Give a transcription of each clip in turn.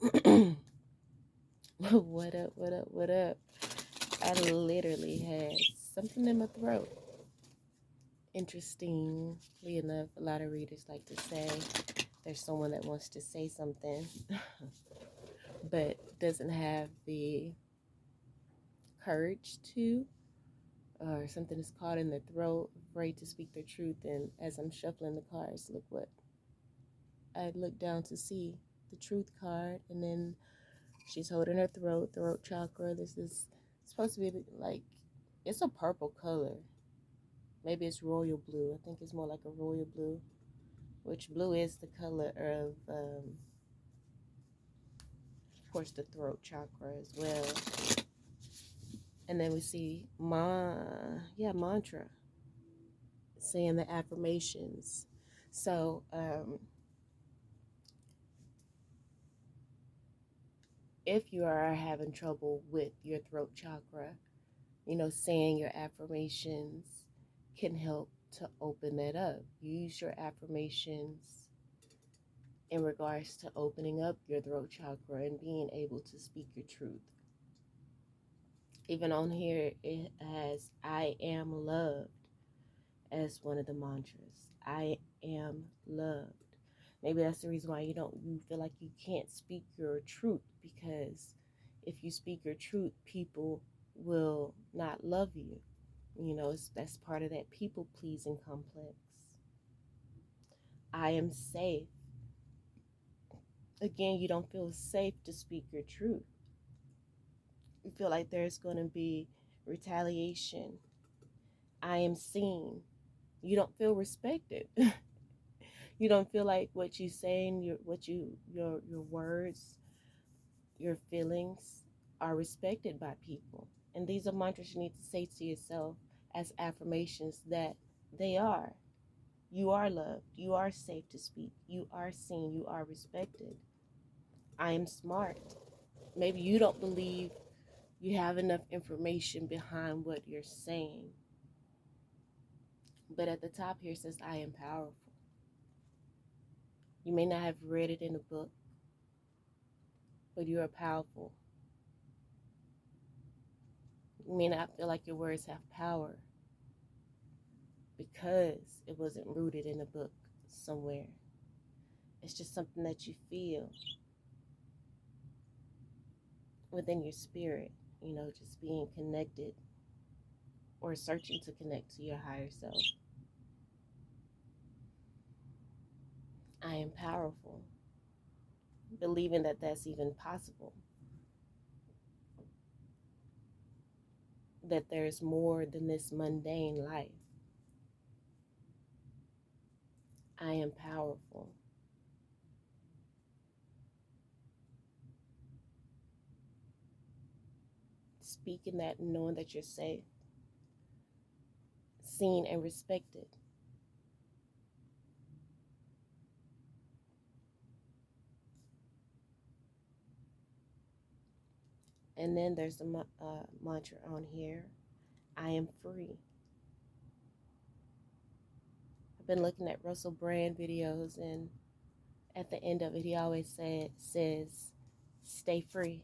What up, what up, what up? I literally had something in my throat. Interestingly enough, a lot of readers like to say there's someone that wants to say something but doesn't have the courage to, or something is caught in their throat, afraid to speak their truth. And as I'm shuffling the cards, look what I look down to see the truth card, and then she's holding her throat chakra. This is supposed to be like, it's a purple color. Maybe it's royal blue. I think it's more like a royal blue, which blue is the color of course, the throat chakra as well. And then we see mantra, saying the affirmations. So if you are having trouble with your throat chakra, saying your affirmations can help to open that up. Use your affirmations in regards to opening up your throat chakra and being able to speak your truth. Even on here, it has I am loved as one of the mantras. I am loved. Maybe that's the reason why you feel like you can't speak your truth, because if you speak your truth, people will not love you. That's part of that people pleasing complex. I am safe. Again, you don't feel safe to speak your truth. You feel like there's going to be retaliation. I am seen. You don't feel respected. You don't feel like what you saying, your words, your feelings are respected by people. And these are mantras you need to say to yourself as affirmations that they are. You are loved. You are safe to speak. You are seen. You are respected. I am smart. Maybe you don't believe you have enough information behind what you're saying. But at the top here says, I am powerful. You may not have read it in a book, but you are powerful. You may not feel like your words have power because it wasn't rooted in a book somewhere. It's just something that you feel within your spirit, just being connected or searching to connect to your higher self. I am powerful. Believing that that's even possible, that there's more than this mundane life. I am powerful. Speaking that and knowing that you're safe, seen, and respected. And then there's the mantra on here, I am free. I've been looking at Russell Brand videos, and at the end of it, he always says, stay free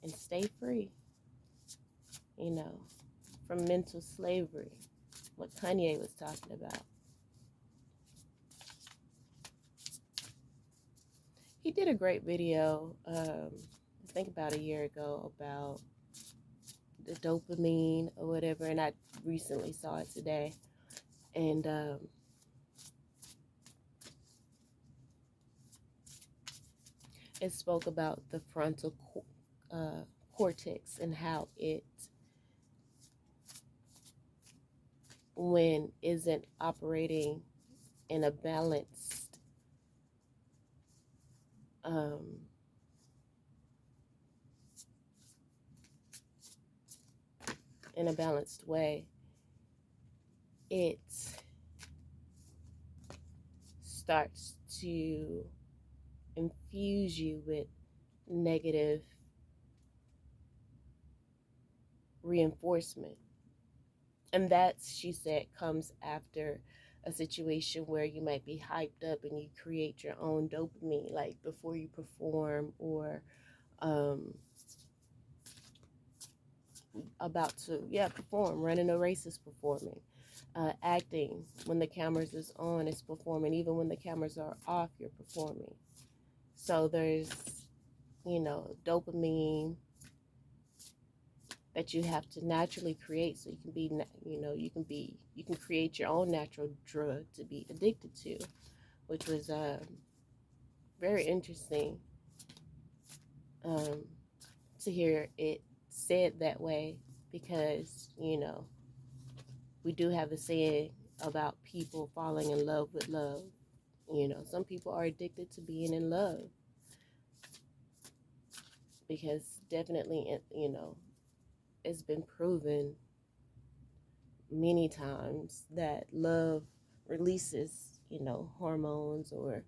and stay free, from mental slavery, what Kanye was talking about. He did a great video, I think about a year ago, about the dopamine or whatever, and I recently saw it today. And it spoke about the frontal cortex and how it, when isn't operating in a balanced way, it starts to infuse you with negative reinforcement. And that, she said, comes after a situation where you might be hyped up and you create your own dopamine, like before you perform, or um, about to, yeah, perform. Running a race is performing. Acting, when the cameras is on, is performing. Even when the cameras are off, you're performing. So there's, dopamine that you have to naturally create, so you can be, you can create your own natural drug to be addicted to, which was very interesting um, to hear it said that way, because we do have a saying about people falling in love with love. Some people are addicted to being in love, because definitely, it's been proven many times that love releases, hormones, or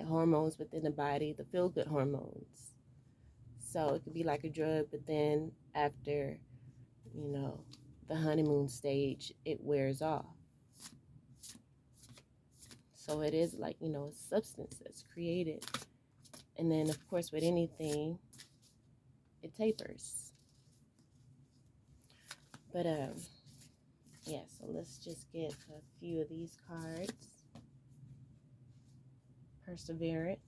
hormones within the body, the feel good hormones. So it could be like a drug, but then after, you know, the honeymoon stage, it wears off. So it is like, a substance that's created. And then, of course, with anything, it tapers. But, yeah, so let's just get a few of these cards. Perseverance,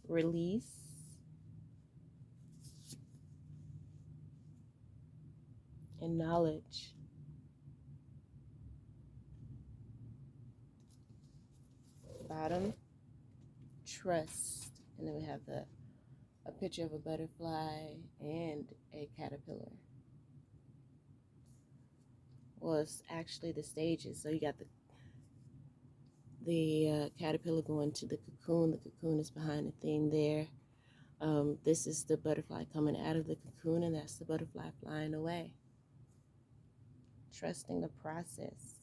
release, and knowledge. Bottom, trust. And then we have a picture of a butterfly and a caterpillar. Well, it's actually the stages. So you got the caterpillar going to the cocoon. The cocoon is behind the thing there. This is the butterfly coming out of the cocoon, and that's the butterfly flying away. Trusting the process.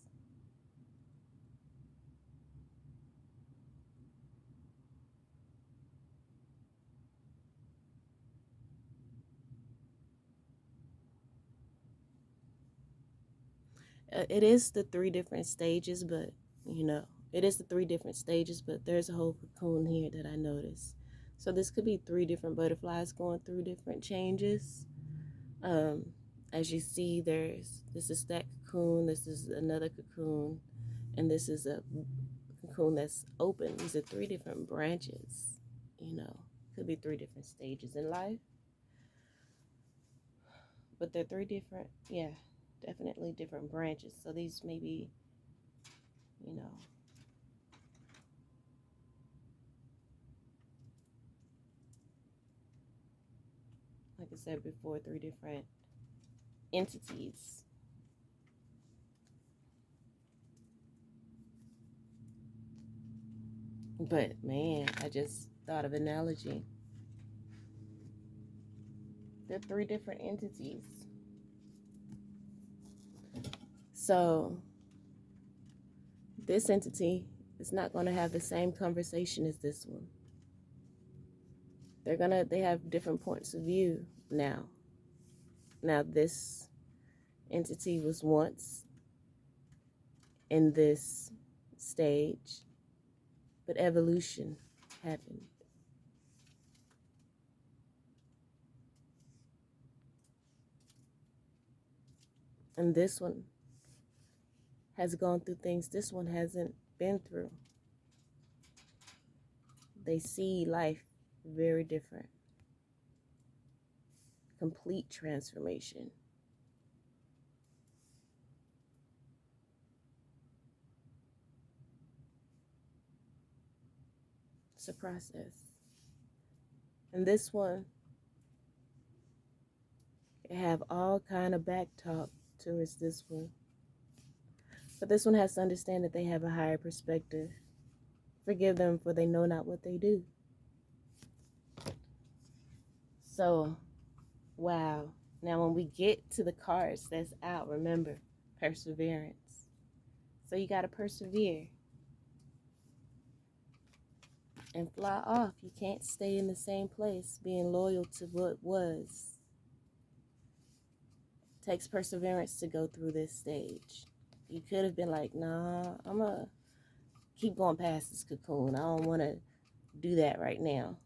It is the three different stages, but it is the three different stages, but there's a whole cocoon here that I noticed. So this could be three different butterflies going through different changes. As you see, this is that cocoon, this is another cocoon, and this is a cocoon that's open. These are three different branches. Could be three different stages in life, but they're three different, definitely different branches. So these may be, like I said before, three different entities. But man, I just thought of an analogy. They're three different entities. So this entity is not going to have the same conversation as this one. They have different points of view now. Now this entity was once in this stage, but evolution happened. And this one has gone through things this one hasn't been through. They see life very different. Complete transformation. It's a process. And this one, it have all kind of back talk towards this one. But this one has to understand that they have a higher perspective. Forgive them, for they know not what they do. So, wow. Now when we get to the cards that's out, remember, perseverance. So you got to persevere and fly off. You can't stay in the same place being loyal to what was. Takes perseverance to go through this stage. You could have been like, nah, I'm going to keep going past this cocoon. I don't want to do that right now.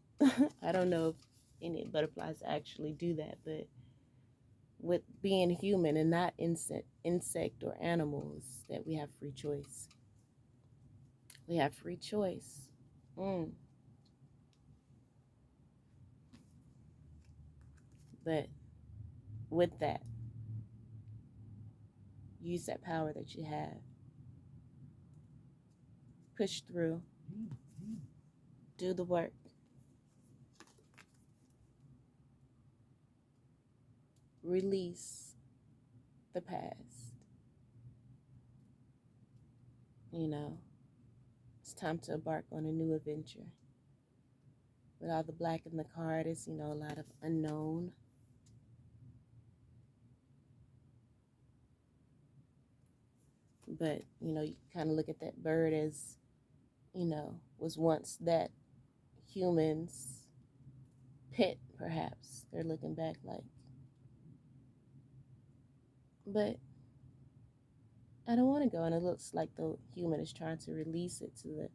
I don't know if any butterflies actually do that, but with being human and not insect or animals, that we have free choice. We have free choice. But with that, use that power that you have. Push through. Do the work. Release the past. You know, it's time to embark on a new adventure. With all the black in the card is, a lot of unknown. But, you kind of look at that bird as, was once that human's pet, perhaps. They're looking back like. But I don't want to go. And it looks like the human is trying to release it to the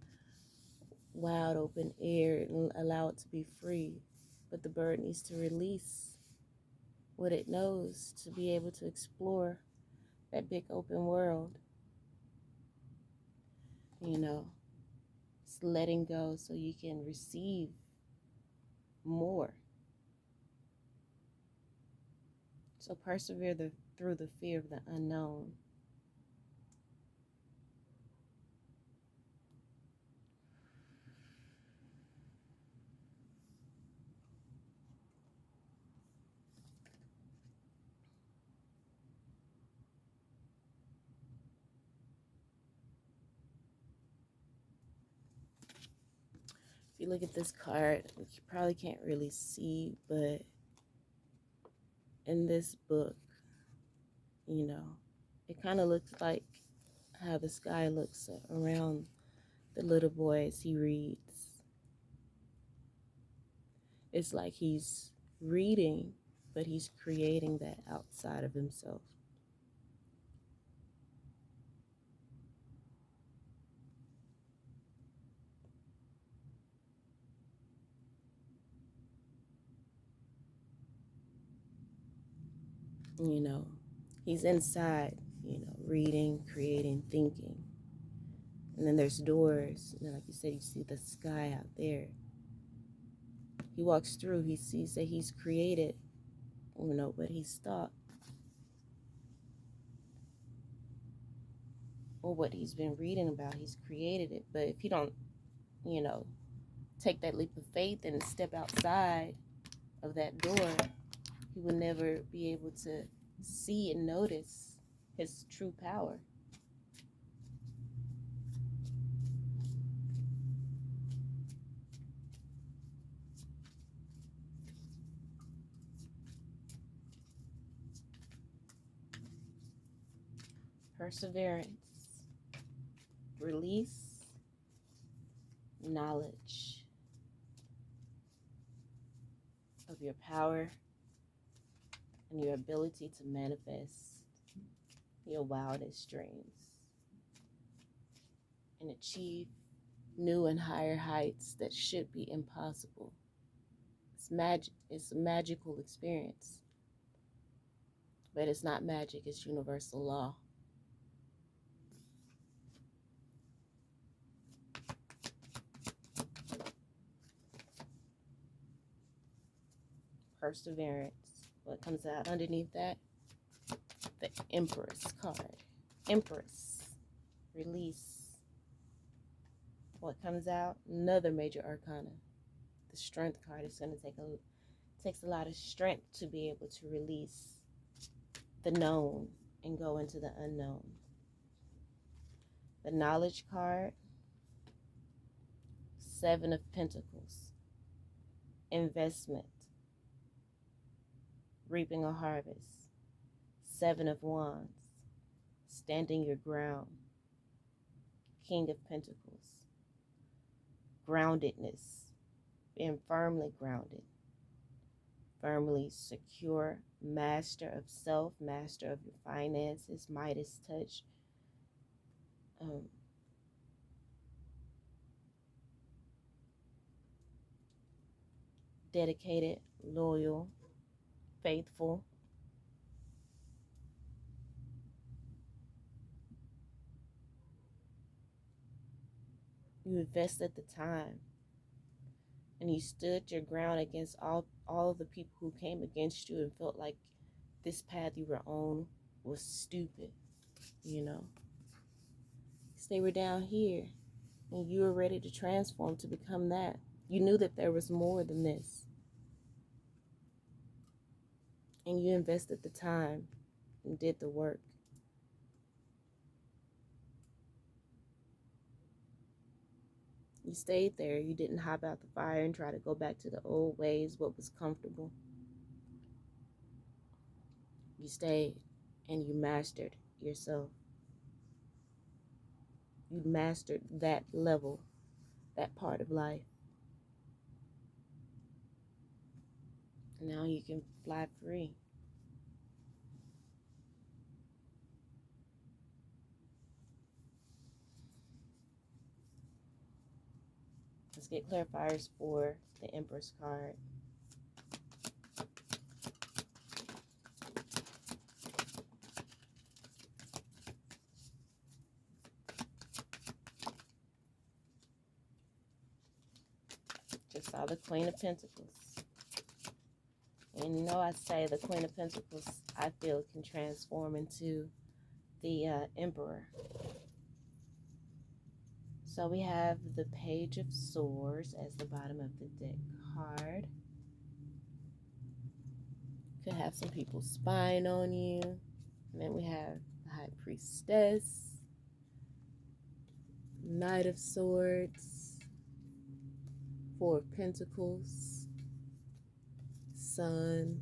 wild open air and allow it to be free. But the bird needs to release what it knows to be able to explore that big open world. It's letting go so you can receive more. So persevere through the fear of the unknown. If you look at this card, you probably can't really see, but in this book, it kind of looks like how the sky looks around the little boy as he reads. It's like he's reading, but he's creating that outside of himself. He's inside, reading, creating, thinking. And then there's doors. And then, like you said, you see the sky out there. He walks through, he sees that he's created, but he's thought. Or what he's been reading about, he's created it. But if you don't, take that leap of faith and step outside of that door, he will never be able to see and notice his true power. Perseverance, release, knowledge of your power and your ability to manifest your wildest dreams and achieve new and higher heights that should be impossible. It's a magical experience, but it's not magic, it's universal law. Perseverance. What comes out underneath that? The Empress card. Empress. Release. What comes out? Another major arcana. The Strength card is going to takes a lot of strength to be able to release the known and go into the unknown. The Knowledge card. Seven of Pentacles. Investment. Reaping a harvest. Seven of Wands. Standing your ground. King of Pentacles. Groundedness. Being firmly grounded. firmly secure, master of self, master of your finances, Midas touch. Um, Dedicated, loyal, faithful. You invested the time and you stood your ground against all of the people who came against you and felt like this path you were on was stupid, you know. Because they were down here and you were ready to transform to become that. You knew that there was more than this. And you invested the time and did the work. You stayed there. You didn't hop out the fire and try to go back to the old ways, what was comfortable. You stayed and you mastered yourself. You mastered that level, that part of life. Now you can fly free. Let's get clarifiers for the Empress card. Just saw the Queen of Pentacles. And you know, I say the Queen of Pentacles, I feel, can transform into the Emperor. So we have the Page of Swords as the bottom of the deck card. Could have some people spying on you. And then we have the High Priestess, Knight of Swords, Four of Pentacles, Sun,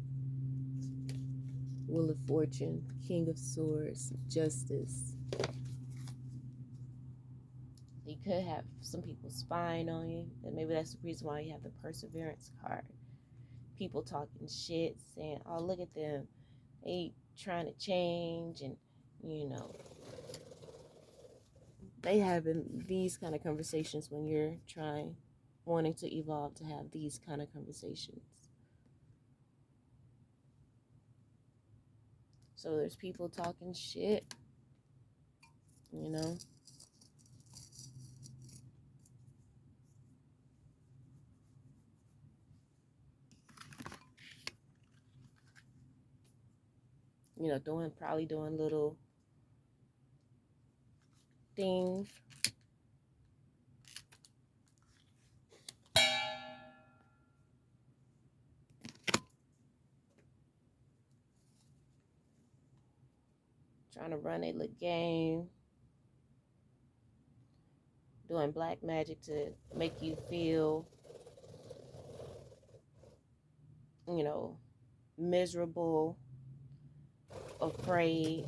Wheel of Fortune, King of Swords, Justice. You could have some people spying on you, and maybe that's the reason why you have the Perseverance card. People talking shit, saying, oh, look at them, they trying to change, and you know, they having these kind of conversations when you're wanting to evolve to have these kind of conversations. So there's people talking shit, you know. You know, probably doing little things. Trying to run a little game. Doing black magic to make you feel, you know, miserable, afraid.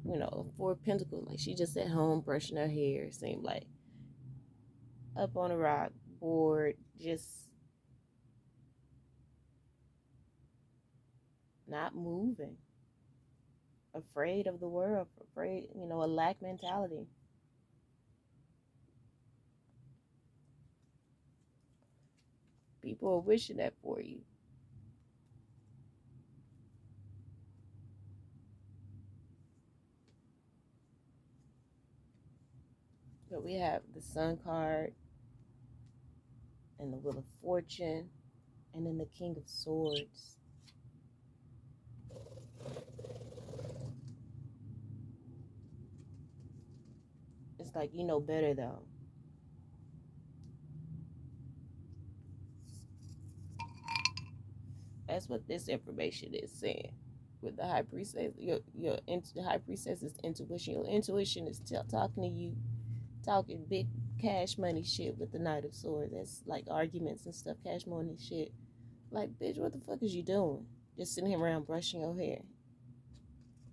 You know, Four of Pentacles, like she just at home brushing her hair, seemed like. Up on a rock, bored, just not moving. Afraid of the world, afraid, you know, a lack mentality. People are wishing that for you. But we have the Sun card and the Wheel of Fortune and then the King of Swords. It's like, you know better though. That's what this information is saying. With the High Priestess, the High Priestess's intuition. Your intuition is talking to you, talking big cash money shit with the Knight of Swords. That's like arguments and stuff, cash money shit. Like, bitch, what the fuck is you doing? Just sitting here around brushing your hair.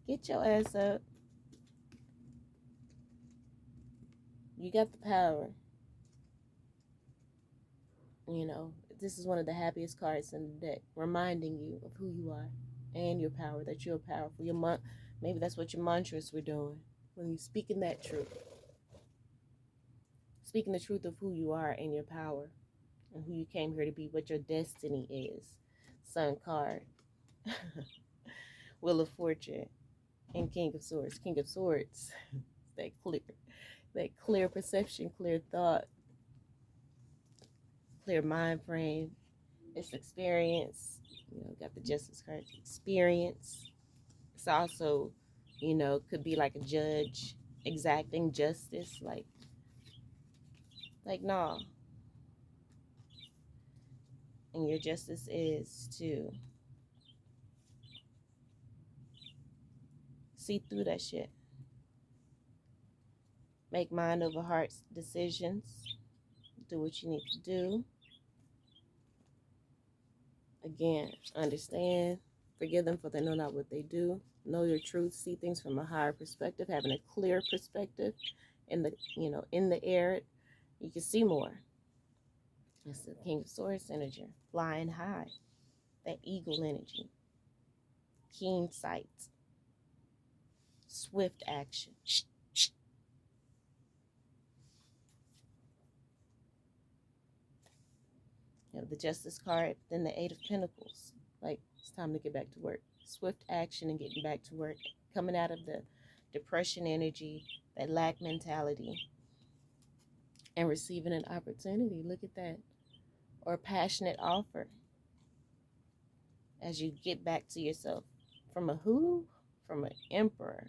Get your ass up. You got the power. You know, This is one of the happiest cards in the deck, reminding you of who you are and your power, that you're powerful. Maybe that's what your mantras were doing when you're speaking that truth. Speaking the truth of who you are and your power and who you came here to be, what your destiny is. Sun card. Wheel of Fortune and King of Swords. King of Swords. that clear perception, clear thought, clear mind frame. It's experience. Got the Justice card. Experience. It's also, could be like a judge exacting justice. Like nah. And your justice is to see through that shit. Make mind over heart decisions. Do what you need to do. Again, understand. Forgive them for they know not what they do. Know your truth. See things from a higher perspective. Having a clear perspective in the air, you can see more. It's the King of Swords energy. Flying high. That eagle energy. Keen sight. Swift action. The Justice card, then the Eight of Pentacles. Like, it's time to get back to work. Swift action and getting back to work. Coming out of the depression energy, that lack mentality, and receiving an opportunity. Look at that. Or a passionate offer. As you get back to yourself. From a who? From an emperor.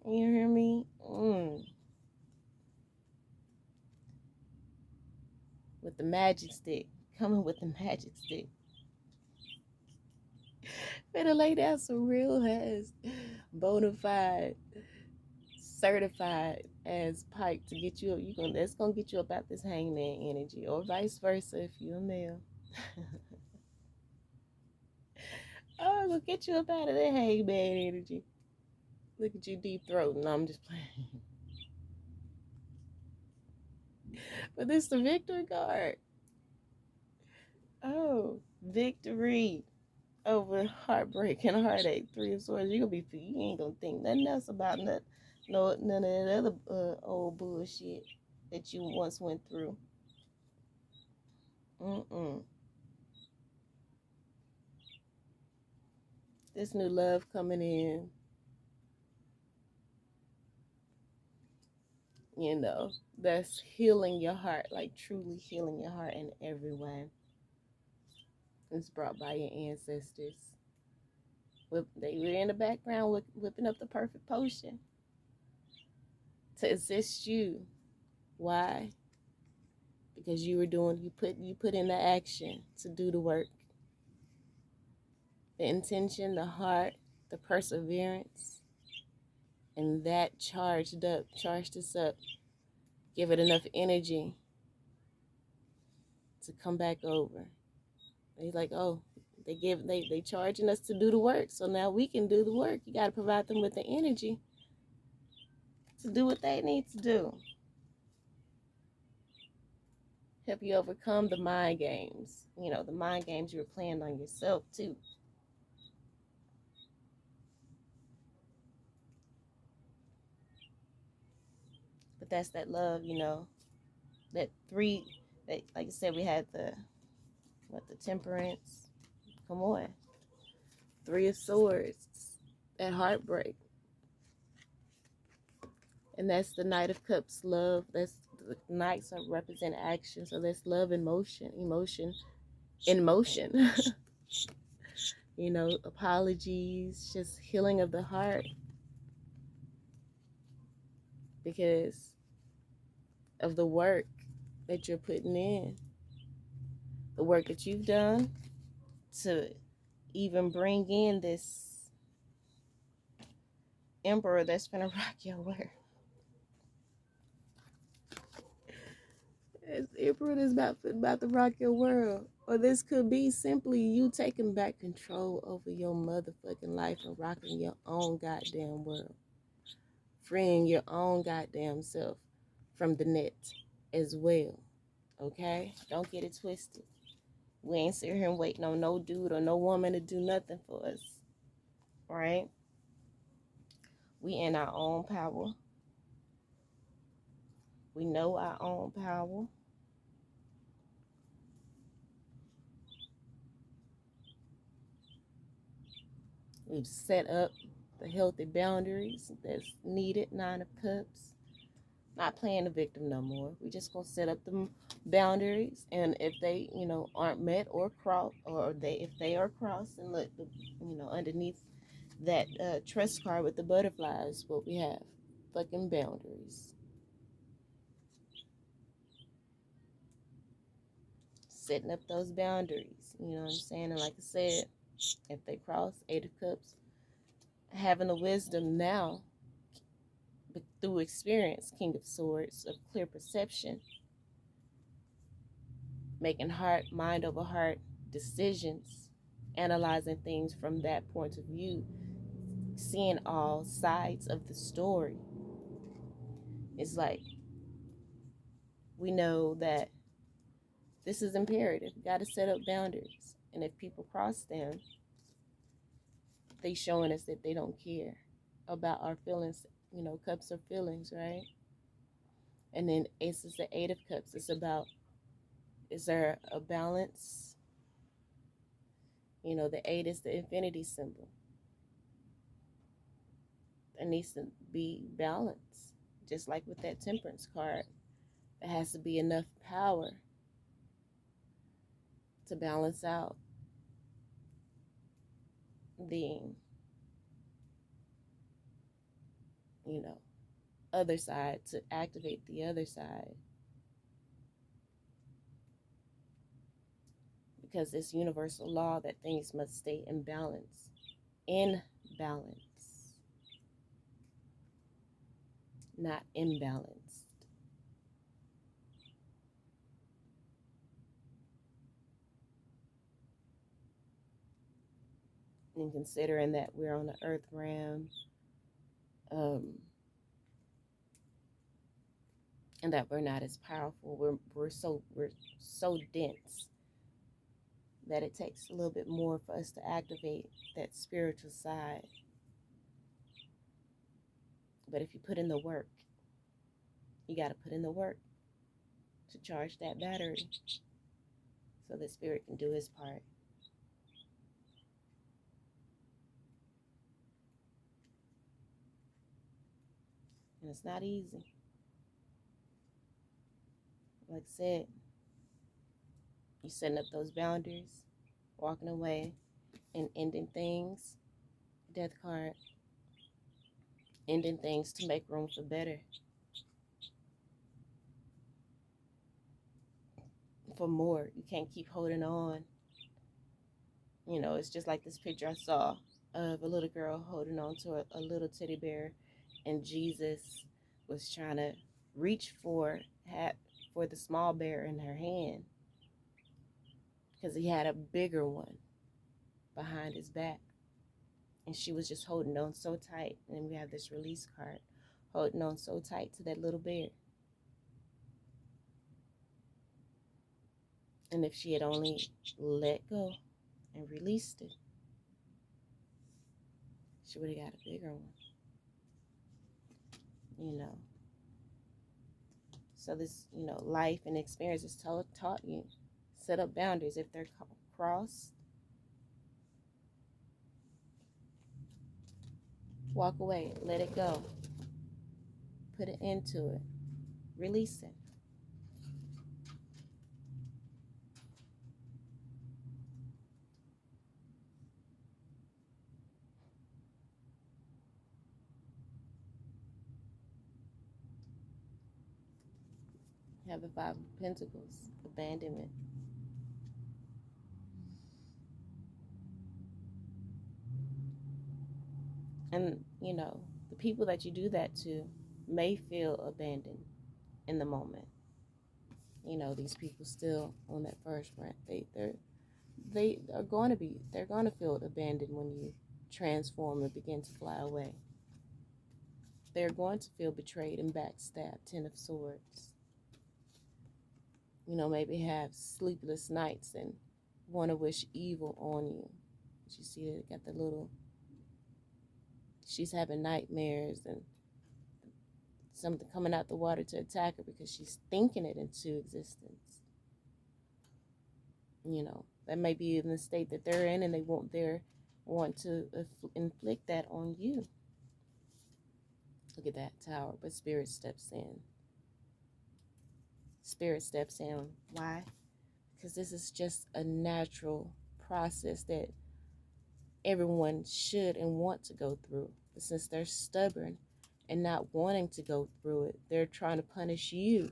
You hear me? With the magic stick. Coming with the magic stick. Better lay down some real ass, bona fide, certified as pipe to get you up. That's gonna get you up out this hangman energy, or vice versa if you're a male. Oh, I'm gonna get you up out of that hangman energy. Look at you deep throating. No, I'm just playing. But this is the victory card. Oh, victory over heartbreak and heartache. Three of Swords. You ain't gonna think nothing else about none of that other old bullshit that you once went through. This new love coming in. That's healing your heart, like truly healing your heart in every way. It's brought by your ancestors. They were in the background whipping up the perfect potion to assist you. Why? Because you put in the action to do the work. The intention, the heart, the perseverance, and that charged us up. Give it enough energy to come back over. They like, oh, they charging us to do the work, so now we can do the work. You got to provide them with the energy to do what they need to do. Help you overcome the mind games. The mind games you were playing on yourself too. But that's that love, that like I said, we had the Temperance. Come on. Three of Swords. That heartbreak. And that's the Knight of Cups, love. That's the Knights represent action. So that's love in motion. Emotion in motion. Apologies, just healing of the heart. Because of the work that you're putting in. The work that you've done to even bring in this emperor that's gonna rock your world. It's emperor that's about to rock your world. Or this could be simply you taking back control over your motherfucking life and rocking your own goddamn world. Freeing your own goddamn self from the net as well. Okay? Don't get it twisted. We ain't sitting here waiting on no dude or no woman to do nothing for us. Right? We in our own power. We know our own power. We've set up the healthy boundaries that's needed. Nine of Cups. Not playing the victim no more. We just gonna set up the boundaries, and if they, aren't met or crossed, or if they are crossed, and look, underneath that trust card with the butterflies, what we have, fucking boundaries. Setting up those boundaries. You know what I'm saying? And like I said, if they cross, Eight of Cups, having the wisdom now, but through experience, King of Swords, of clear perception, making mind over heart decisions, analyzing things from that point of view, seeing all sides of the story. It's like we know that this is imperative. We got to set up boundaries. And if people cross them, they showing us that they don't care about our feelings, cups of feelings, right? And then Ace is the Eight of Cups. It's about, is there a balance? The eight is the infinity symbol. There needs to be balance. Just like with that Temperance card, there has to be enough power to balance out the, other side, to activate the other side. Because it's universal law that things must stay in balance. In balance. Not imbalanced. And considering that we're on the earth realm, and that we're not as powerful, we're so dense that it takes a little bit more for us to activate that spiritual side. But if you put in the work, you got to put in the work to charge that battery so the spirit can do his part. And it's not easy. Like I said, you setting up those boundaries, walking away, and ending things. Death card. Ending things to make room for better. For more. You can't keep holding on. It's just like this picture I saw of a little girl holding on to a little teddy bear, and Jesus was trying to reach for the small bear in her hand because he had a bigger one behind his back, and she was just holding on so tight. And we have this release card, holding on so tight to that little bear. And if she had only let go and released it, she would have got a bigger one. So this, life and experiences taught you, set up boundaries. If they're crossed, walk away, let it go, put it into it, release it. Have the Five of Pentacles, abandonment. And, the people that you do that to may feel abandoned in the moment. These people still on that first rant. They're going to feel abandoned when you transform and begin to fly away. They're going to feel betrayed and backstabbed. Ten of Swords. maybe have sleepless nights and want to wish evil on you. You see it got the little, she's having nightmares and something coming out the water to attack her because she's thinking it into existence. That may be in the state that they're in, and they want to inflict that on you. Look at that tower, but Spirit steps in. Spirit steps in. Why? Because this is just a natural process that everyone should and want to go through. But since they're stubborn and not wanting to go through it, they're trying to punish you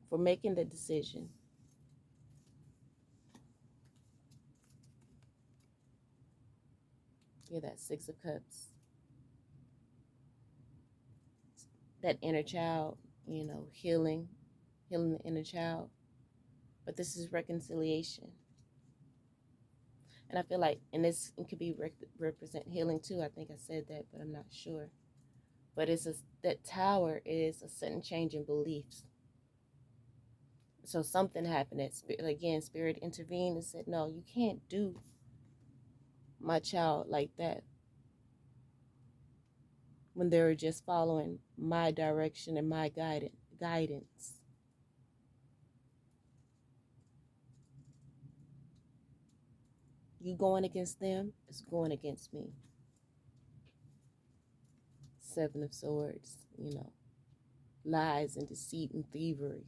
for making the decision. Yeah, that Six of Cups. That inner child, healing the inner child. But this is reconciliation. And I feel like, and this could be represent healing too. I think I said that, but I'm not sure. But that tower is a sudden change in beliefs. So something happened that Spirit intervened and said, no, you can't do my child like that. When they were just following my direction and my guidance. You going against them is going against me. Seven of Swords, lies and deceit and thievery.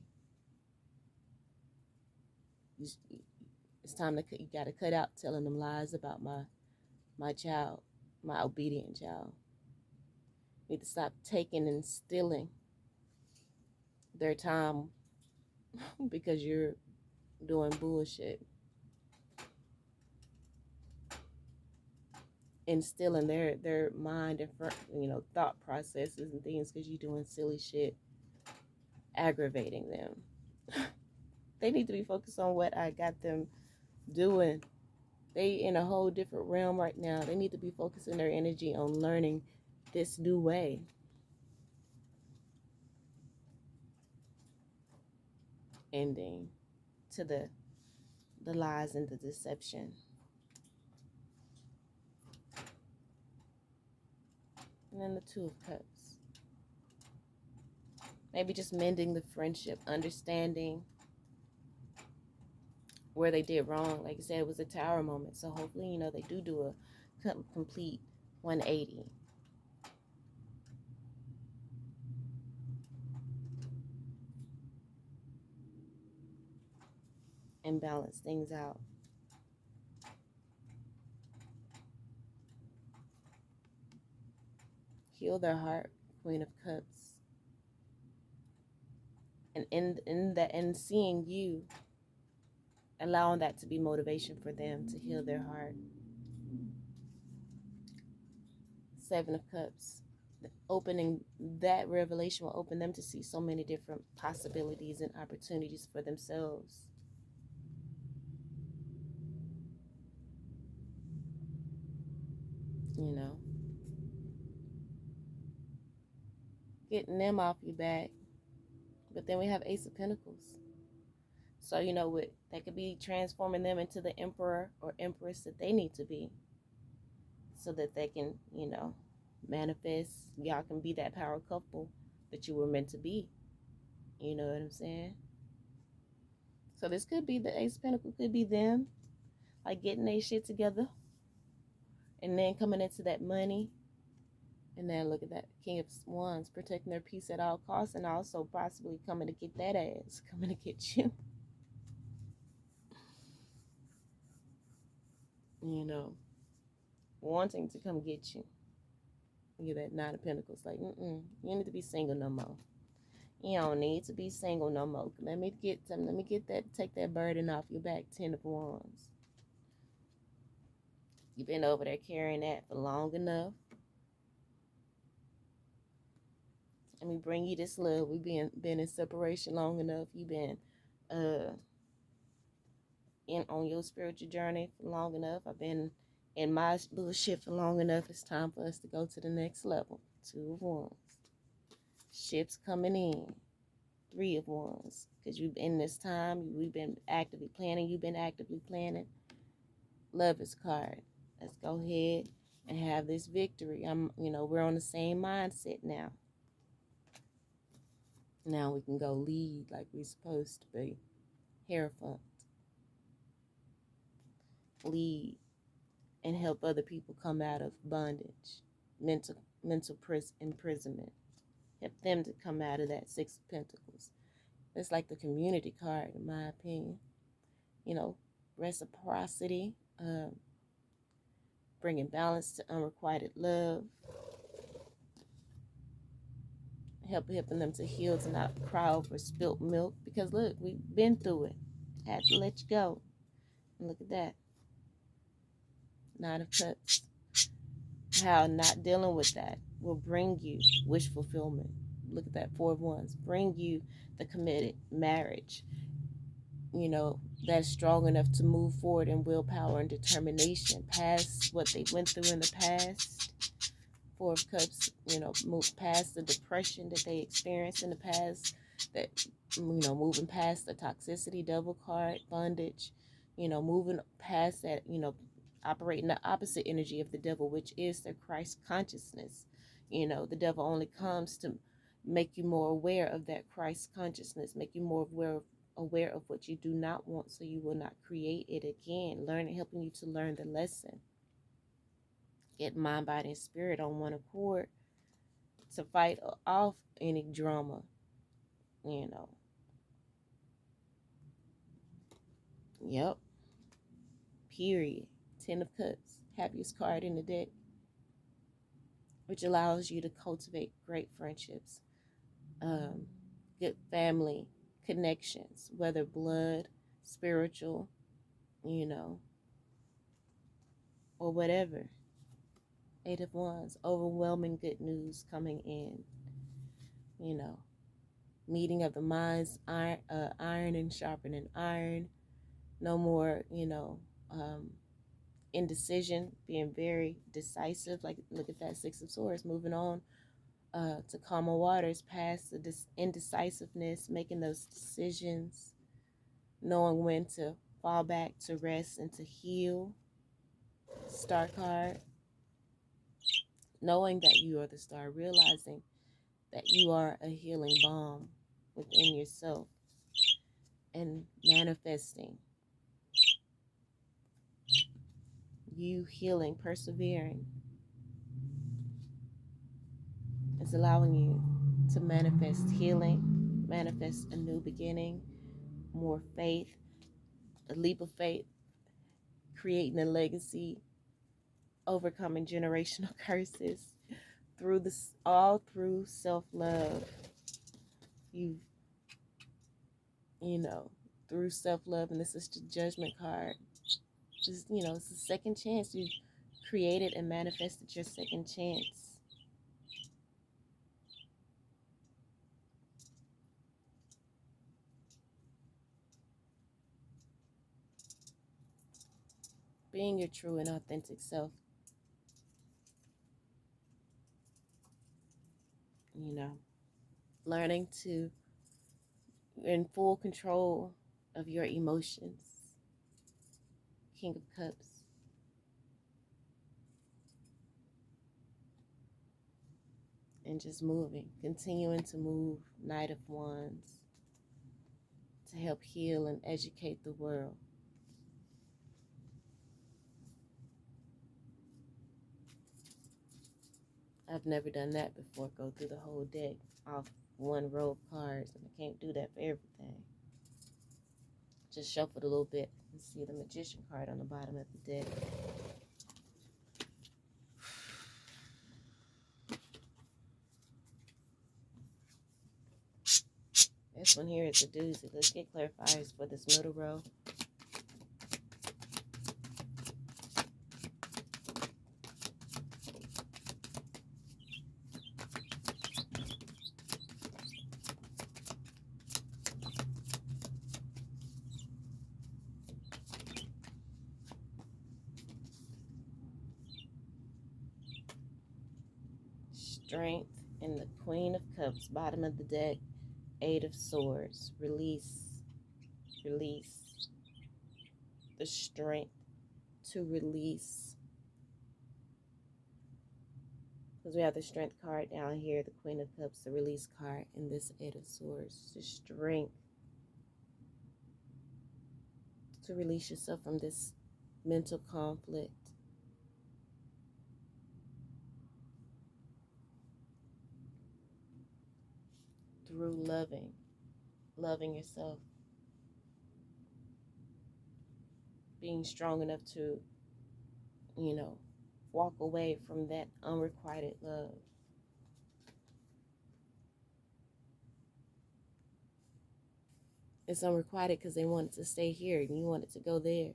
It's time you got to cut out telling them lies about my child, my obedient child. You need to stop taking and stealing their time because you're doing bullshit. Instilling their mind and thought processes and things because you're doing silly shit, aggravating them. They need to be focused on what I got them doing. They in a whole different realm right now. They need to be focusing their energy on learning this new way. Ending to the lies and the deception. And then the Two of Cups. Maybe just mending the friendship, understanding where they did wrong. Like I said, it was a tower moment. So hopefully, they do a complete 180. And balance things out. Heal their heart, Queen of Cups. And in seeing you, allowing that to be motivation for them to heal their heart. Seven of Cups. Opening that revelation will open them to see so many different possibilities and opportunities for themselves. Getting them off your back. But then we have Ace of Pentacles. So, that could be transforming them into the emperor or empress that they need to be. So that they can, manifest. Y'all can be that power couple that you were meant to be. You know what I'm saying? So this could be the Ace of Pentacles, could be them, like getting their shit together. And then coming into that money. And then look at that, King of Wands, protecting their peace at all costs, and also possibly coming to get that ass, coming to get you. Wanting to come get you. Look at that Nine of Pentacles, like, you need to be single no more. You don't need to be single no more. Let me get that, take that burden off your back, Ten of Wands. You've been over there carrying that for long enough. Let me bring you this love. We've been in separation long enough. You've been on your spiritual journey for long enough. I've been in my little shit for long enough. It's time for us to go to the next level. Two of Wands. Ships coming in. Three of Wands, because you've in this time, we've been actively planning. You've been actively planning. Lovers card. Let's go ahead and have this victory. We're on the same mindset now. Now we can go lead like we're supposed to be. Hierophant. Lead and help other people come out of bondage, mental imprisonment. Help them to come out of that Six of Pentacles. It's like the community card, in my opinion. Reciprocity, bringing balance to unrequited love, helping them to heal, to not cry over spilt milk. Because look, we've been through it. Had to let you go. And look at that. Nine of Cups. How not dealing with that will bring you wish fulfillment. Look at that. Four of Wands. Bring you the committed marriage. That's strong enough to move forward in willpower and determination past what they went through in the past. Four of Cups, move past the depression that they experienced in the past, that, moving past the toxicity, double card, bondage, moving past that, operating the opposite energy of the devil, which is their Christ consciousness. The devil only comes to make you more aware of that Christ consciousness, make you more aware of what you do not want, so you will not create it again. Helping you to learn the lesson. Get mind, body, and spirit on one accord to fight off any drama. Yep. Period. Ten of Cups. Happiest card in the deck, which allows you to cultivate great friendships, good family connections, whether blood, spiritual, or whatever. Eight of Wands, overwhelming good news coming in. Meeting of the minds, iron and sharpening iron. No more, indecision, being very decisive. Like, look at that Six of Swords, moving on to calmer waters, past the indecisiveness, making those decisions, knowing when to fall back, to rest, and to heal. Star card, knowing that you are the star, realizing that you are a healing balm within yourself, and manifesting you healing, persevering. It's allowing you to manifest healing, manifest a new beginning, more faith, a leap of faith, creating a legacy, overcoming generational curses all through self-love. Through self-love, and this is the Judgment card. Just, it's a second chance. You created and manifested your second chance. Being your true and authentic self. Learning to, in full control of your emotions. King of Cups. And just moving, continuing to move. Knight of Wands, to help heal and educate the world. I've never done that before. Go through the whole deck off one row of cards, and I can't do that for everything. Just shuffled a little bit and see the Magician card on the bottom of the deck. This one here is a doozy. Let's get clarifiers for this middle row. Strength and the Queen of Cups, bottom of the deck. Eight of Swords. Release. Release. The strength to release. Because we have the Strength card down here, the Queen of Cups, the Release card, and this Eight of Swords. The strength to release yourself from this mental conflict. Through loving yourself. Being strong enough to, walk away from that unrequited love. It's unrequited because they wanted to stay here and you wanted to go there.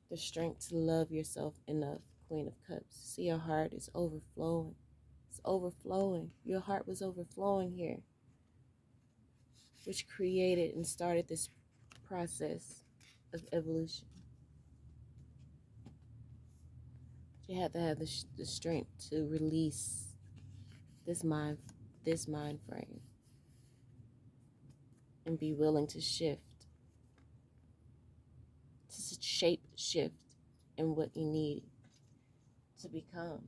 The strength to love yourself enough, Queen of Cups. See, your heart is overflowing. It's overflowing. Your heart was overflowing here, which created and started this process of evolution. You have to have the strength to release this mind frame and be willing to shift, to shape shift in what you need to become.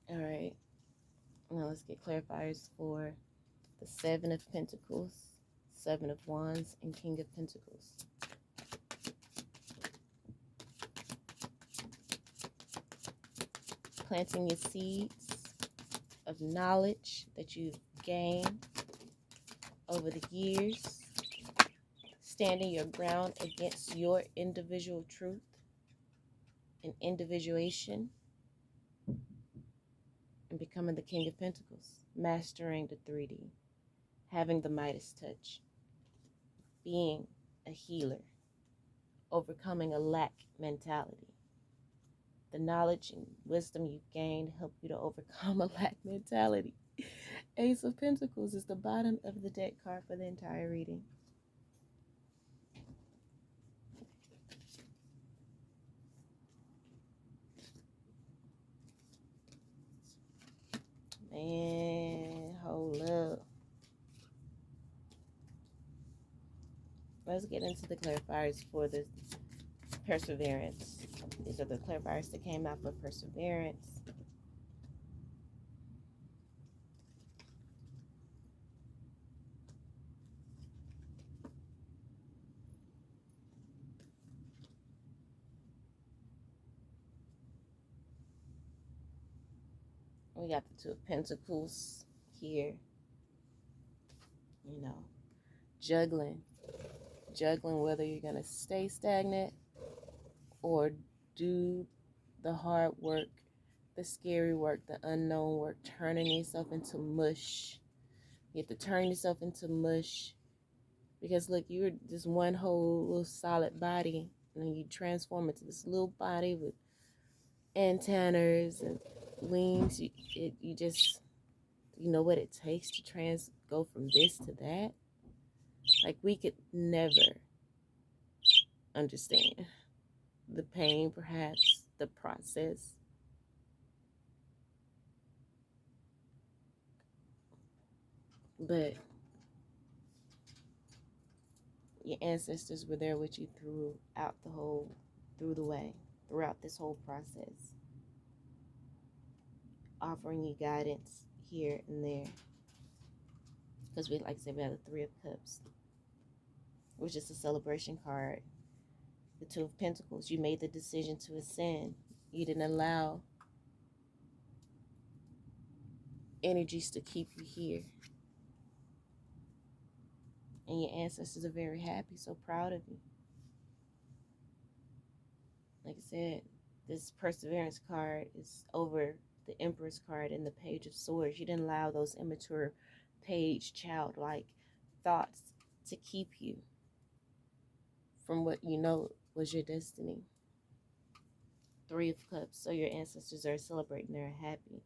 All right, now let's get clarifiers for the Seven of Pentacles, Seven of Wands, and King of Pentacles. Planting your seeds of knowledge that you've gained over the years, standing your ground against your individual truth and individuation, and becoming the King of Pentacles, mastering the 3D, having the Midas touch, being a healer, overcoming a lack mentality. The knowledge and wisdom you've gained help you to overcome a lack mentality. Ace of Pentacles is the bottom of the deck card for the entire reading. Man, hold up. Let's get into the clarifiers for the Perseverance. These are the clarifiers that came out for Perseverance. We got the Two of Pentacles here. Juggling whether you're going to stay stagnant or do the hard work, the scary work, the unknown work, turning yourself into mush. You have to turn yourself into mush because look, you're just one whole little solid body, and then you transform into this little body with antennas and wings. You just, you know what it takes to go from this to that. Like, we could never understand the pain, perhaps the process. But your ancestors were there with you throughout this whole process, offering you guidance here and there. Because we have the Three of Cups, which is a celebration card. The Two of Pentacles, you made the decision to ascend. You didn't allow energies to keep you here. And your ancestors are very happy, so proud of you. Like I said, This perseverance card is over the Empress card and the Page of Swords. You didn't allow those immature page childlike thoughts to keep you from what you know was your destiny. Three of Cups. So your ancestors are celebrating. They're happy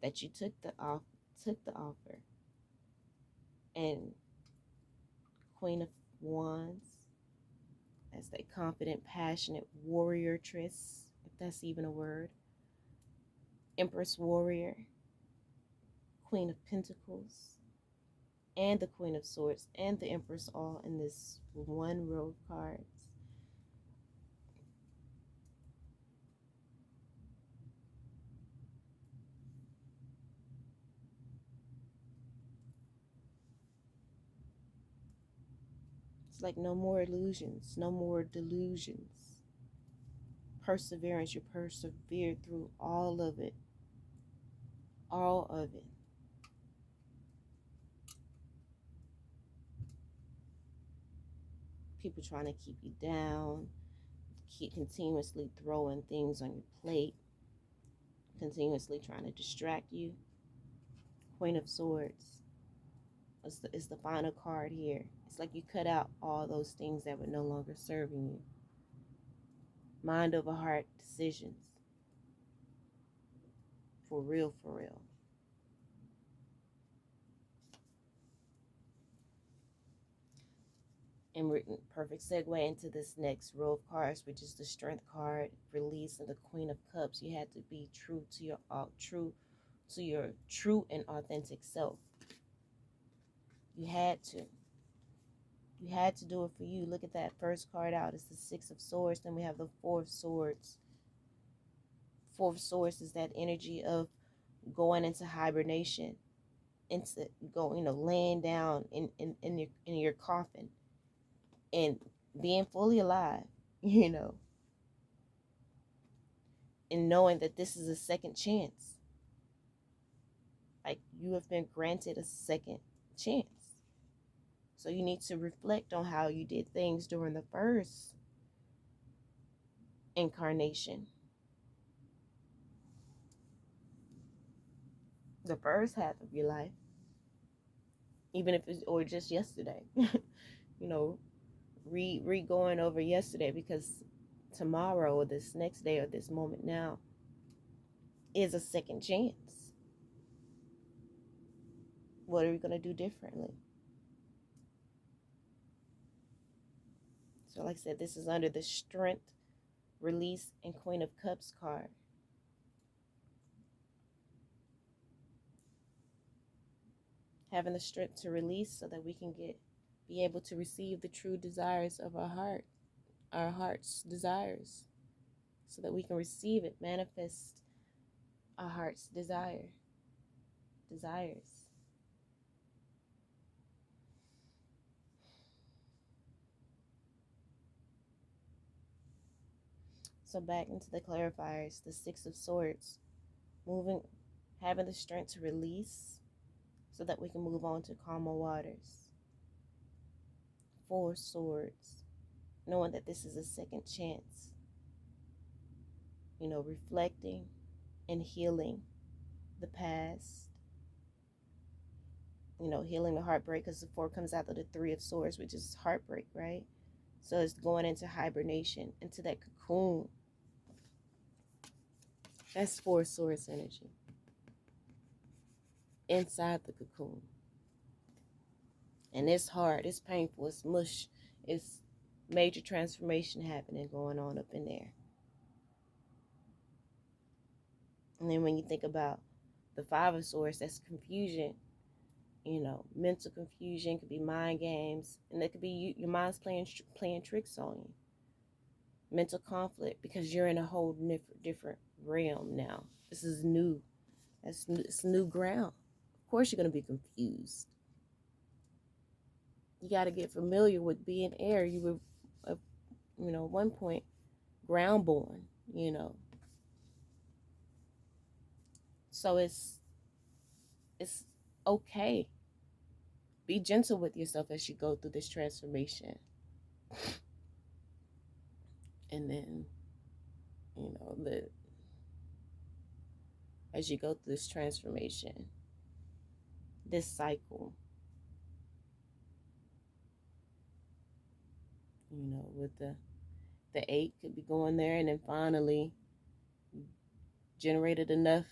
that you took the offer. And Queen of Wands as the confident, passionate warrior-tress, if that's even a word. Empress warrior, Queen of Pentacles, and the Queen of Swords, and the Empress, all in this one row of cards. It's like no more illusions, no more delusions. Perseverance, you persevered through all of it. All of it. People trying to keep you down, keep continuously throwing things on your plate, continuously trying to distract you. Queen of Swords is the final card here. It's like you cut out all those things that were no longer serving you. Mind over heart decisions. For real, for real. And perfect segue into this next row of cards, which is the Strength card, Release, and the Queen of Cups. You had to be true to your true and authentic self. You had to. You had to do it for you. Look at that first card out. It's the Six of Swords. Then we have the Four of Swords. Four of Swords is that energy of going into hibernation, into laying down in your coffin and being fully alive, and knowing that this is a second chance. Like, you have been granted a second chance. So you need to reflect on how you did things during the first incarnation, the first half of your life, even if it's or just yesterday. Re going over yesterday, because tomorrow or this next day or this moment now is a second chance. What are we going to do differently? So like I said, this is under the Strength, Release, and Queen of Cups card. Having the strength to release so that we can be able to receive the true desires of our heart's desires, so that we can receive it, manifest our heart's desires. So back into the clarifiers, the Six of Swords, having the strength to release so that we can move on to calmer waters. Four of Swords, knowing that this is a second chance. Reflecting and healing the past. Healing the heartbreak, because the four comes out of the Three of Swords, which is heartbreak, right? So it's going into hibernation, into that cocoon. That's Four Swords energy. Inside the cocoon. And it's hard, it's painful, it's mush, it's major transformation happening, going on up in there. And then when you think about the Five of Swords, that's confusion. Mental confusion, could be mind games, and it could be your mind's playing tricks on you. Mental conflict, because you're in a whole different realm now. This is new. It's new ground. Of course, you're going to be confused. You got to get familiar with being air. You were, at one point, ground born. So it's okay. Be gentle with yourself as you go through this transformation. And then, that as you go through this transformation, this cycle, with the eight could be going there, and then finally generated enough,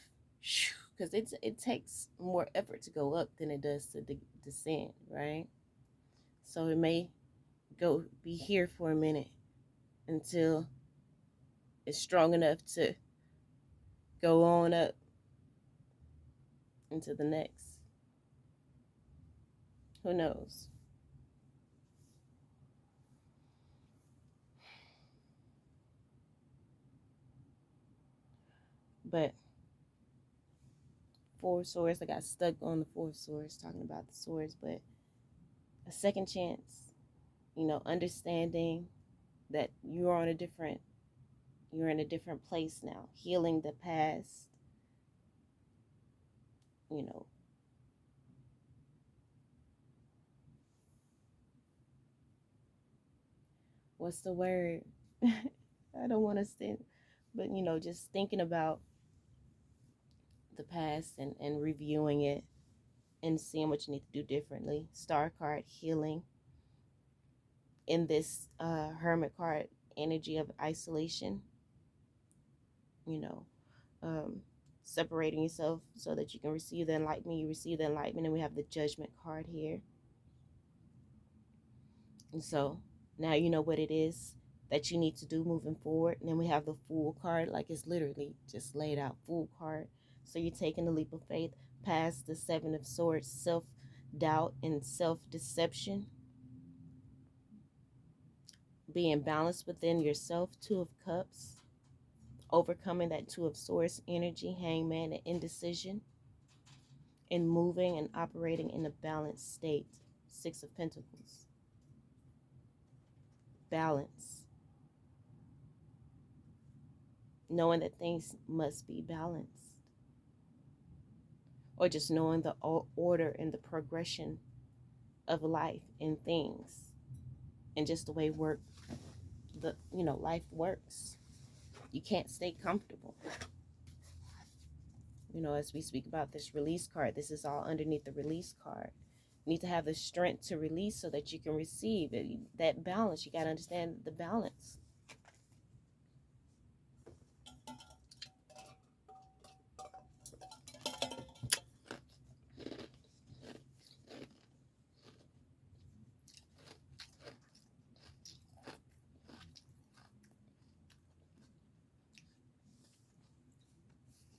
because it takes more effort to go up than it does to descend, right? So it may be here for a minute until it's strong enough to go on up into the next. Who knows? But Four of Swords, I got stuck on the Four of Swords talking about the swords, but a second chance, understanding that you're in a different place now, healing the past, what's the word? I don't want to say, but just thinking about the past and reviewing it and seeing what you need to do differently. Star card, healing. In this Hermit card, energy of isolation, separating yourself so that you can receive the enlightenment. You receive the enlightenment, and we have the Judgment card here. And so now you know what it is that you need to do moving forward. And then we have the Fool card, like it's literally just laid out, Fool card. So you're taking the leap of faith past the Seven of Swords, self-doubt and self-deception. Being balanced within yourself, Two of Cups. Overcoming that Two of Swords energy, Hangman, and indecision. And moving and operating in a balanced state, Six of Pentacles. Balance. Knowing that things must be balanced. Or just knowing the order and the progression of life and things. And just the way life works. You can't stay comfortable. As we speak about this release card, this is all underneath the release card. You need to have the strength to release so that you can receive it. That balance, you got to understand the balance.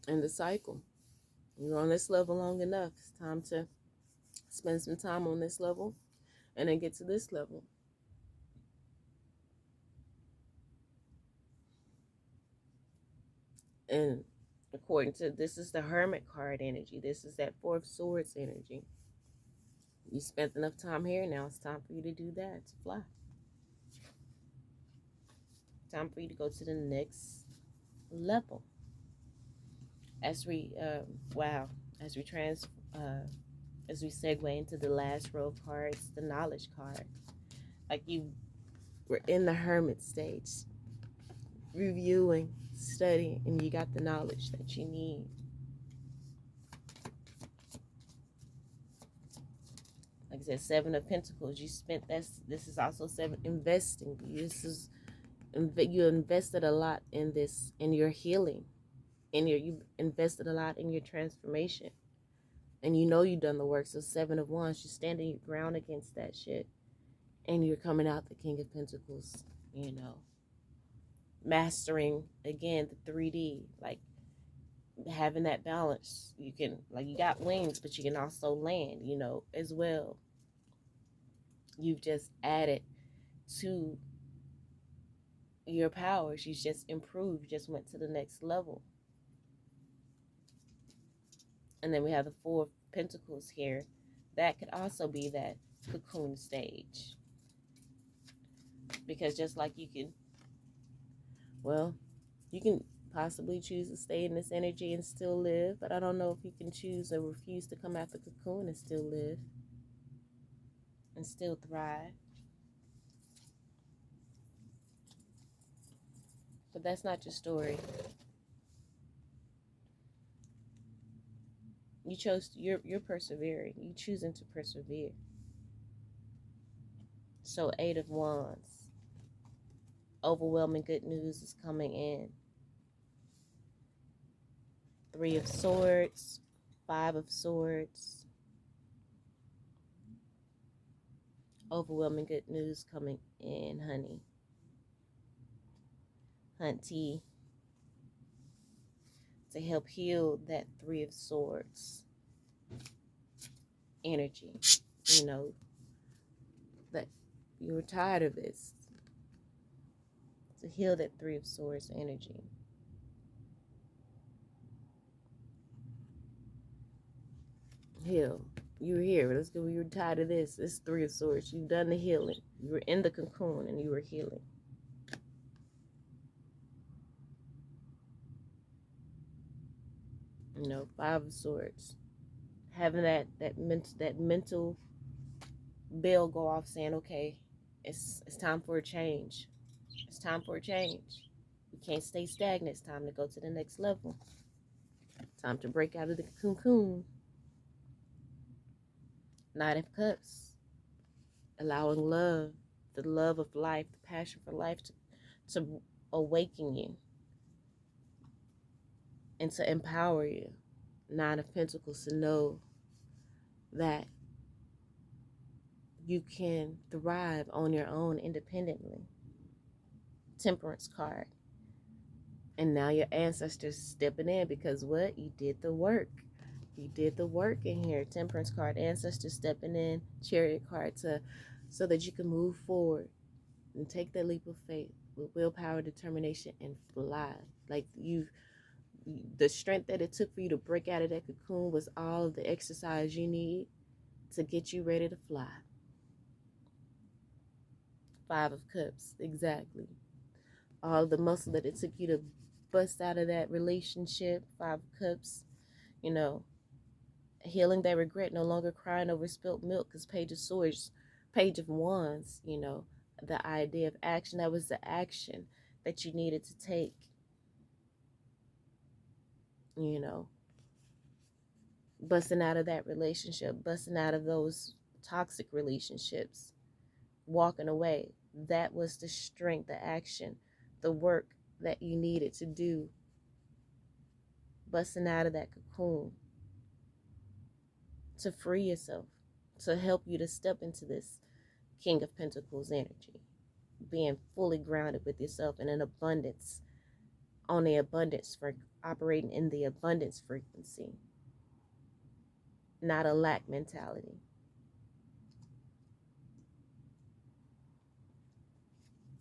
And the cycle. You're on this level long enough. It's time to spend some time on this level and then get to this level. And according to this is the Hermit card energy. This is that Four of Swords energy. You spent enough time here. Now it's time for you to do that, to fly. Time for you to go to the next level. As we segue into the last row of cards, the Knowledge card. Like you were in the Hermit stage, reviewing, studying, and you got the knowledge that you need. Like I said, Seven of Pentacles. You spent this is also seven, investing. You invested a lot in this, in your healing. You invested a lot in your transformation, and you've done the work. So Seven of Wands, you're standing your ground against that shit, and you're coming out the King of Pentacles. Mastering again the 3D, like having that balance. You got wings, but you can also land, as well. You've just added to your powers. You just improved. You just went to the next level. And then we have the Four of Pentacles here. That could also be that cocoon stage. Because just like you can possibly choose to stay in this energy and still live, but I don't know if you can choose or refuse to come out the cocoon and still live and still thrive. But that's not your story. You chose, you're persevering. You choosing to persevere. So 8 of Wands. Overwhelming good news is coming in. 3 of Swords. 5 of Swords. Overwhelming good news coming in, honey. Hunty. To help heal that 3 of Swords energy. You know, that you were tired of this. To heal that 3 of Swords energy. Heal. You were here. Let's go. You were tired of this. It's 3 of Swords. You've done the healing. You were in the cocoon and you were healing. You know, 5 of Swords. Having that mental bell go off, saying, "Okay, it's time for a change. It's time for a change. We can't stay stagnant. It's time to go to the next level. Time to break out of the cocoon." Knight of Cups. Allowing love, the love of life, the passion for life to awaken you and to empower you. 9 of Pentacles, to know that you can thrive on your own independently. Temperance card. And now your ancestors stepping in because what? You did the work. You did the work in here. Temperance card, ancestors stepping in, Chariot card, so that you can move forward and take that leap of faith with willpower, determination, and fly. Like the strength that it took for you to break out of that cocoon was all of the exercise you need to get you ready to fly. 5 of Cups, exactly. All the muscle that it took you to bust out of that relationship. 5 of Cups, you know, healing that regret, no longer crying over spilt milk, because Page of Swords, Page of Wands, you know, the idea of action, that was the action that you needed to take, you know, busting out of that relationship, busting out of those toxic relationships, walking away. That was the strength, the action, the work that you needed to do, busting out of that cocoon to free yourself, to help you to step into this King of Pentacles energy, being fully grounded with yourself in an abundance, on the abundance, for operating in the abundance frequency, not a lack mentality.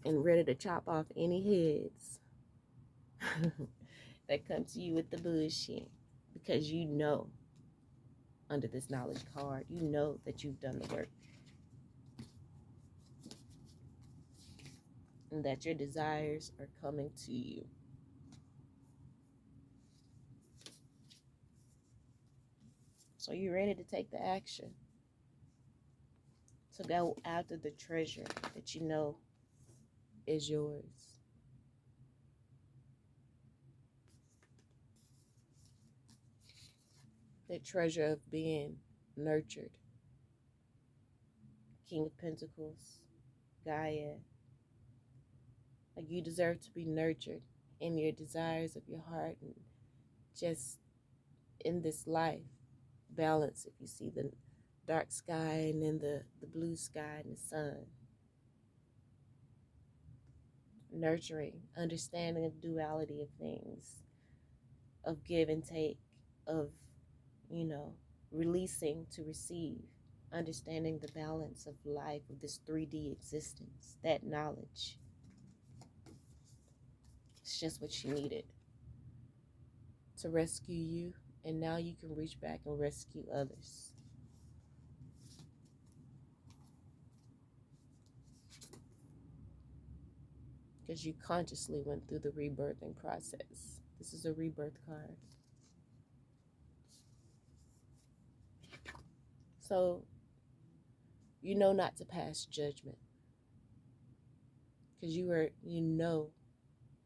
And ready to chop off any heads that come to you with the bullshit, because you know, under this knowledge card, you know that you've done the work and that your desires are coming to you. So you're ready to take the action, to go after the treasure that you know is yours. That treasure of being nurtured. King of Pentacles, Gaia. Like, you deserve to be nurtured in your desires of your heart, and just in this life. Balance, if you see the dark sky and then the blue sky and the sun. Nurturing, understanding of duality of things, of give and take, of, you know, releasing to receive, understanding the balance of life, of this 3D existence, that knowledge. It's just what you needed to rescue you, and now you can reach back and rescue others. Because you consciously went through the rebirthing process. This is a rebirth card. So, you know not to pass judgment. Because you know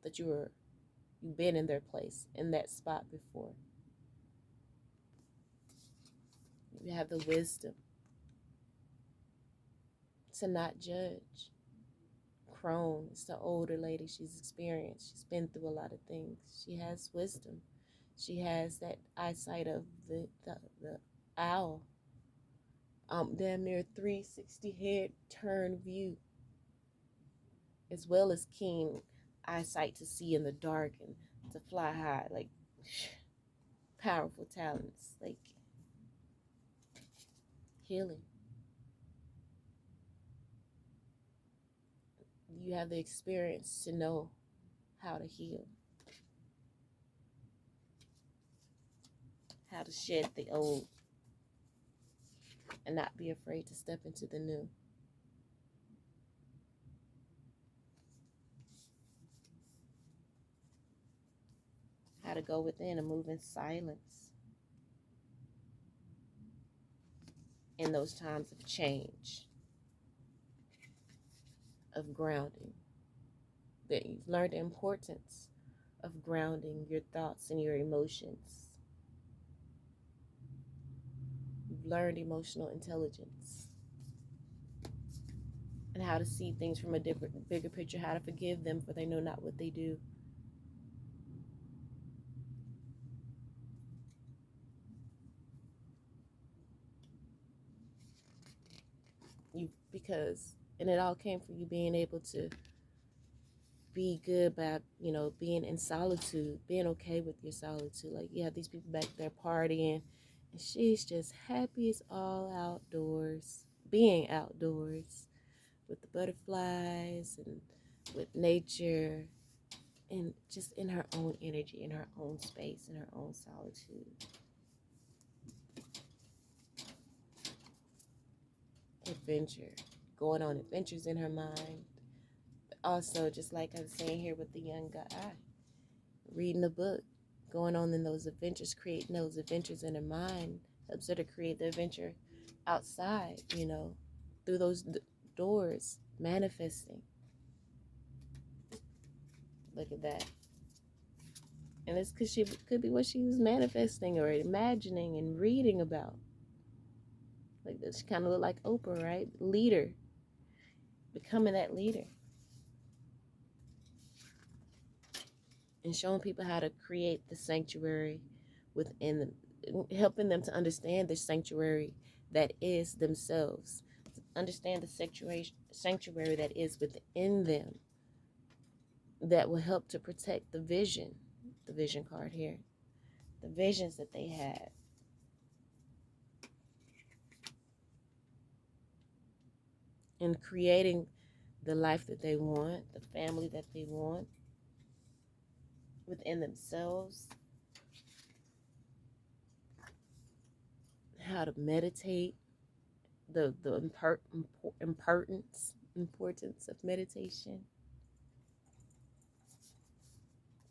that you've been in their place, in that spot before. You have the wisdom to not judge. Crone is the older lady. She's experienced. She's been through a lot of things. She has wisdom. She has that eyesight of the owl. Damn near 360 head turn view, as well as keen eyesight to see in the dark and to fly high. Like, powerful talents. Like, healing. You have the experience to know how to heal, how to shed the old, and not be afraid to step into the new. How to go within and move in silence in those times of change, of grounding. That you've learned the importance of grounding your thoughts and your emotions. You've learned emotional intelligence and how to see things from a different, bigger picture, how to forgive them for they know not what they do. And it all came from you being able to be good about, being in solitude, being okay with your solitude. Like, you have these people back there partying, and she's just happy as all outdoors, being outdoors with the butterflies and with nature, and just in her own energy, in her own space, in her own solitude. Adventure, going on adventures in her mind. Also, just like I was saying here with the young guy, reading a book, going on in those adventures, creating those adventures in her mind, helps her to create the adventure outside, through those doors, manifesting. Look at that. And it's because she could be what she was manifesting or imagining and reading about. Like, she kind of look like Oprah, right? Leader. Becoming that leader. And showing people how to create the sanctuary within them, helping them to understand the sanctuary that is themselves, understand the sanctuary that is within them, that will help to protect the vision card here, the visions that they have. And creating the life that they want, the family that they want within themselves. How to meditate, the importance of meditation.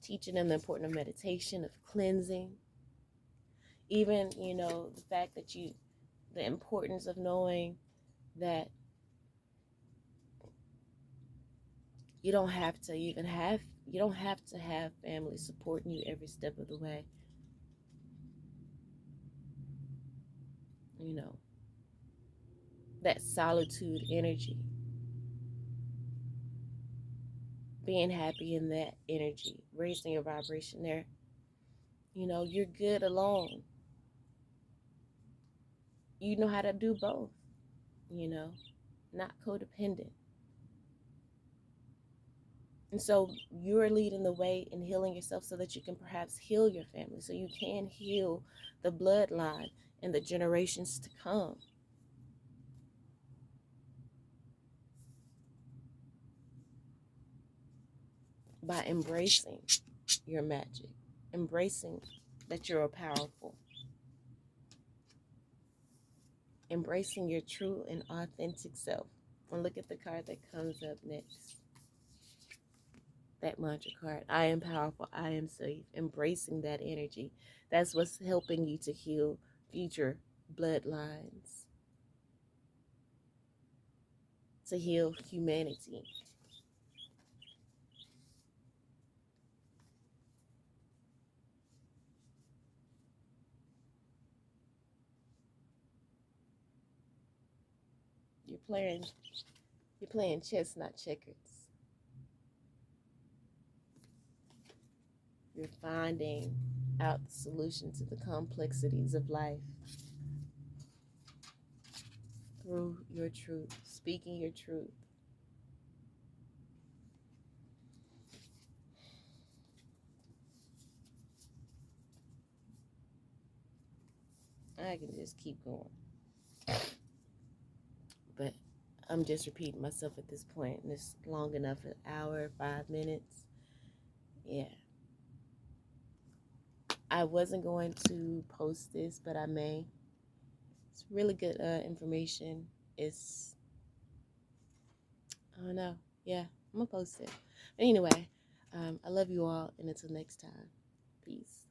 Teaching them the importance of meditation, of cleansing. Even, the fact that the importance of knowing that you don't have to have family supporting you every step of the way. That solitude energy. Being happy in that energy, raising your vibration there. You're good alone. You know how to do both, not codependent. And so you're leading the way in healing yourself so that you can perhaps heal your family, so you can heal the bloodline and the generations to come. By embracing your magic, embracing that you're powerful, embracing your true and authentic self. And look at the card that comes up next. That mantra card. I am powerful. I am safe. Embracing that energy. That's what's helping you to heal future bloodlines. To heal humanity. playing chess, not checkers. You're finding out the solution to the complexities of life through your truth, speaking your truth. I can just keep going. But I'm just repeating myself at this point, and it's long enough, an hour, 5 minutes. Yeah. I wasn't going to post this, but I may. It's really good information. I don't know. Yeah, I'm going to post it. But anyway, I love you all, and until next time, peace.